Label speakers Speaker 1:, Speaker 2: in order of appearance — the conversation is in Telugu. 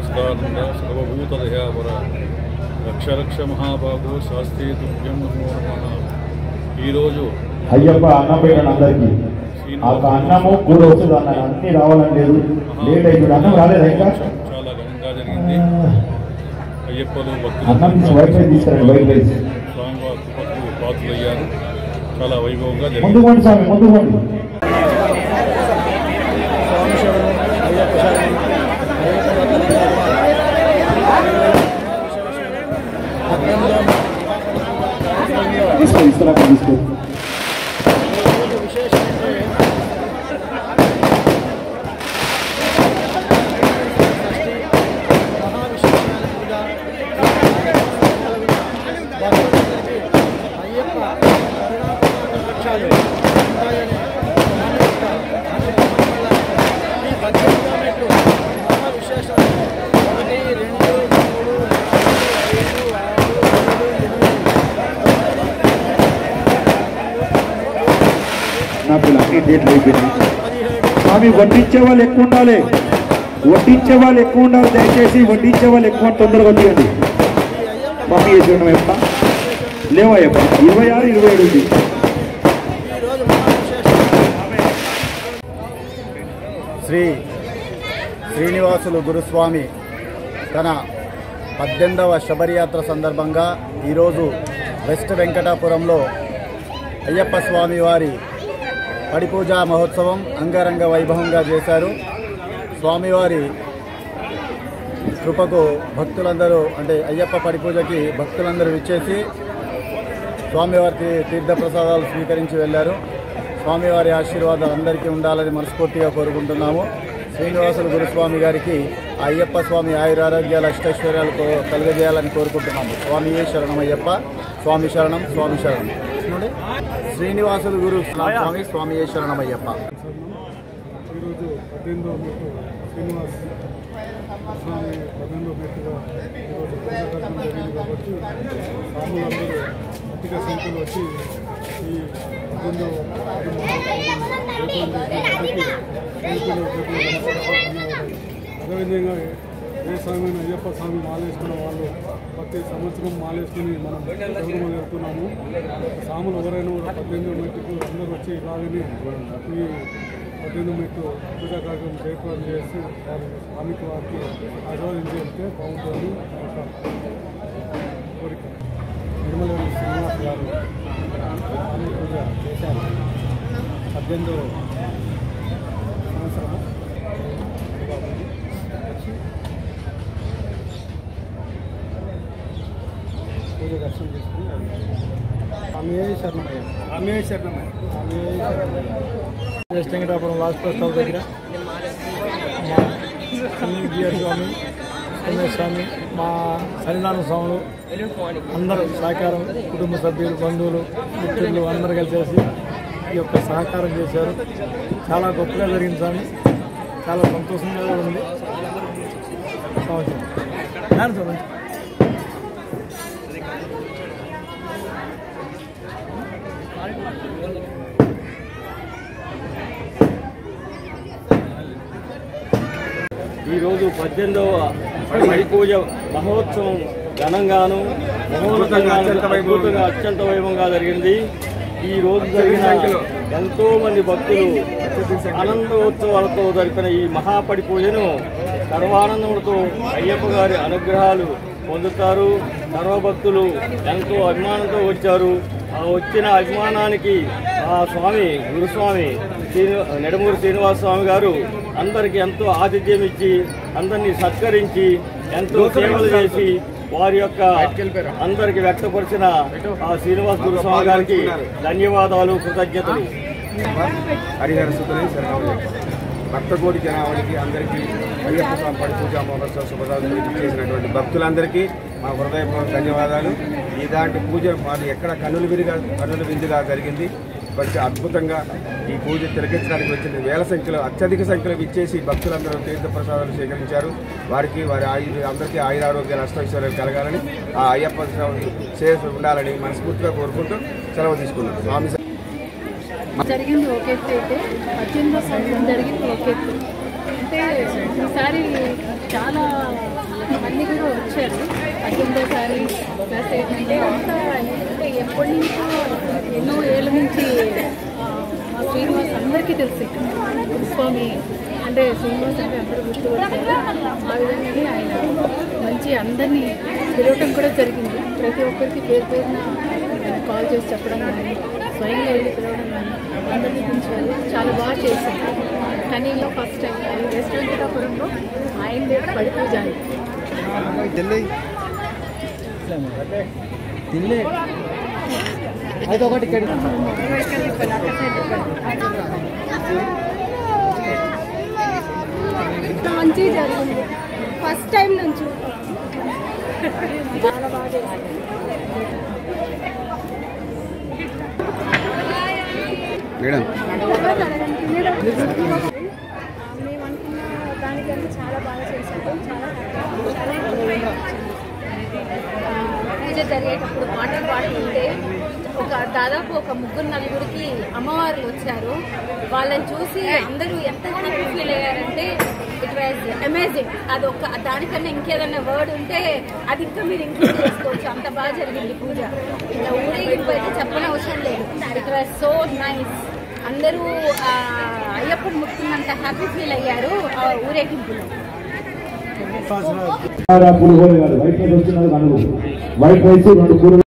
Speaker 1: నమస్కారం సర్వభూతదయావర రక్ష రక్ష మహాబాబు శాస్త్రీ తుభ్యం నమో నమః. ఈరోజు
Speaker 2: అయ్యప్ప అన్నం పెట్టండి అందరికీ. ఆ అన్నము కూర వస్తుంది అన్న అన్ని రావాలని లేదు, లేట్ అయిపోయి అన్నం రాలేదు ఇంకా.
Speaker 1: చాలా ఘనంగా జరిగింది. అయ్యప్పలు
Speaker 2: అన్నం వైఫై తీసుకురండి, వైఫై
Speaker 1: స్వామివారి కృపకు పాత్రులయ్యారు. చాలా వైభవంగా జరిగింది.
Speaker 2: ముందు పోండి స్వామి, ముందు పోండి. తీసుకో నాకు అన్ని డేట్లు అయిపోయినాయి. స్వామి వడ్డించే వాళ్ళు ఎక్కువ ఉండాలి, వడ్డించే వాళ్ళు ఎక్కువ ఉండాలి. దయచేసి వడ్డించే వాళ్ళు ఎక్కువ తొందరగా వచ్చేయండి. స్వామి వేసేయడం ఎప్ప లేవయ్యప్ప 26, 27 ఉంది.
Speaker 3: శ్రీ శ్రీనివాసులు గురుస్వామి తన 18వ శబరియాత్ర సందర్భంగా ఈరోజు వెస్ట్ వెంకటాపురంలో అయ్యప్ప స్వామి వారి పడిపూజా మహోత్సవం అంగరంగ వైభవంగా చేశారు. స్వామివారి కృపకు భక్తులందరూ అంటే అయ్యప్ప పడిపూజకి భక్తులందరూ విచ్చేసి స్వామివారికి తీర్థప్రసాదాలు స్వీకరించి వెళ్ళారు. స్వామివారి ఆశీర్వాదాలు అందరికీ ఉండాలని మనస్ఫూర్తిగా కోరుకుంటున్నాము. శ్రీనివాసులు గురుస్వామి గారికి అయ్యప్ప స్వామి ఆయురారోగ్యాల అష్టైశ్వర్యాలు కలుగజేయాలని కోరుకుంటున్నాము. స్వామియే శరణమయ్యప్ప, స్వామి శరణం, స్వామి శరణం. శ్రీనివాసులు గురు స్వామి, స్వామియే శరణమయ్యప్ప.
Speaker 4: ఈరోజు 18వ మెట్టు శ్రీనివాస్ స్వామి 18వ మెట్టుగా ఈరోజు పూజ కట్టడం జరిగింది. కాబట్టి స్వాములందరూ అధిక సంఖ్యలో వచ్చి ఈ 18వ అదేవిధంగా ఏ స్వామి అయ్యప్ప స్వామి మాలేసుకున్న వాళ్ళు ప్రతి సంవత్సరం మాలేసుకుని మనం గౌరవం జరుపుతున్నాము. స్వాములు ఎవరైనా కూడా 18వ మెట్టుకు అందరూ వచ్చి ఇలాగని ఈ 18వ మెట్టు పూజా కార్యక్రమం జయప్రదం చేసి వారి స్వామికి వారికి ఆశీర్వదించి వెళ్తే బాగుంటుంది ఒక కోరిక. నిర్మలవేణి శ్రీనివాస్ గారు స్వామి పూజ చేశారు. 18వ సంవత్సరం పూజ దర్శనం చేసుకుని
Speaker 5: west Venkatapuram last bus stop దగ్గర స్వామి, స్వామి, మా సన్నిధాన స్వాములు అందరూ సహకారం, కుటుంబ సభ్యులు, బంధువులు, మిత్రులు అందరూ కలిసేసి ఈ యొక్క సహకారం చేశారు. చాలా గొప్పగా జరిగింది స్వామి. చాలా సంతోషంగా ఉంది. సంవత్సరం
Speaker 6: ఈరోజు 18వ పడిపూజ మహోత్సవం ఘనంగాను అత్యంత వైభవంగా జరిగింది. ఈ రోజు జరిగిన ఎంతో మంది భక్తులు ఆనందోత్సవాలతో జరిపిన ఈ మహాపడి పూజను సర్వానందములతో అయ్యప్ప గారి అనుగ్రహాలు పొందుతారు. సర్వభక్తులు ఎంతో అభిమానంతో వచ్చారు. ఆ వచ్చిన అభిమానానికి ఆ స్వామి గురుస్వామి నెడమూరి శ్రీనివాస స్వామి గారు అందరికీ ఎంతో ఆతిథ్యం ఇచ్చి అందరినీ సత్కరించి ఎంతో సేవలు చేసి వారి యొక్క అందరికి వ్యక్తపరిచిన ఆ శ్రీనివాస గురుస్వామి గారికి ధన్యవాదాలు, కృతజ్ఞతలు.
Speaker 7: హరిహర సుతులై శరణం. భక్తకోటి జనావళికి అందరికీ అయ్యప్ప స్వామి పడి పూజా మహోత్సవ శుభాకాంక్షలు చేసినటువంటి భక్తులందరికీ మా హృదయపూర్వక ధన్యవాదాలు. ఇలాంటి పూజ మాది ఎక్కడ కన్నుల విందుగా జరిగింది. మంచి అద్భుతంగా ఈ పూజ తిలకించడానికి వచ్చిన వేల సంఖ్యలో అత్యధిక సంఖ్యలో విచ్చేసి భక్తులందరూ తీర్థప్రసాదాలు స్వీకరించారు. వారికి వారి అందరికీ ఆయురారోగ్యాలు అష్టైశ్వర్యాలు కలగాలని ఆ అయ్యప్ప సేవ ఉండాలని మనస్ఫూర్తిగా కోరుకుంటూ సెలవు తీసుకున్నాం. స్వామి
Speaker 8: జరిగింది ఒకే అయితే 18వ సంవత్సరం జరిగింది ఒకే అంటే ఈసారి చాలా మంది కూడా వచ్చారు. 18సారి ప్లస్ ఏంటంటే అంతా అంటే ఎప్పటి నుంచో ఎన్నో ఏళ్ళ నుంచి మా శ్రీనివాస్ అందరికీ తెలుసు. స్వామి అంటే శ్రీనివాస్ అంటే అందరూ గుర్తుపడతారు. ఆ విధంగానే ఆయన మంచి అందరినీ పిలవటం కూడా జరిగింది. ప్రతి ఒక్కరికి పేరు పేరున కాల్ చేసి చెప్పడం కానీ స్వయంగా వెళ్ళి పిలవడం కానీ అందరినీ పిలిచారు. చాలా బాగా చేశారు. కనీలో ఫస్ట్ టైం వెస్ట్ వెంకటాపురంలో ఆయన పడిపూజ
Speaker 9: మంచిగా జరిగింది. ఫస్ట్ టైం నుంచి చాలా బాగా చేశారు. మేము అనుకున్న దానికంటే చాలా బాగా చేశారు. పూజ జరిగేటప్పుడు పాటలు పాడుతుంటే దాదాపు ఒక 3-4 అమ్మవార్లు వచ్చారు. వాళ్ళని చూసి అందరూ ఎంత హ్యాపీ ఫీల్ అయ్యారంటే ఇట్ వాజ్ అమేజింగ్. అదొక దానికన్నా ఇంకేదన్నా వర్డ్ ఉంటే అది ఇంకా మీరు ఇంక్లూడ్ చేసుకోవచ్చు. అంత బాగా జరిగింది పూజ. ఇలా ఊరేగింపు అయితే చెప్పనవసరం లేదు. It was so nice. అందరూ అయ్యప్పని ముట్టుకున్నంత హ్యాపీ ఫీల్ అయ్యారు ఆ ఊరేగింపులో.
Speaker 2: వైట్ రైస్ వచ్చినది వైట్ రైస్ 2 కూరలు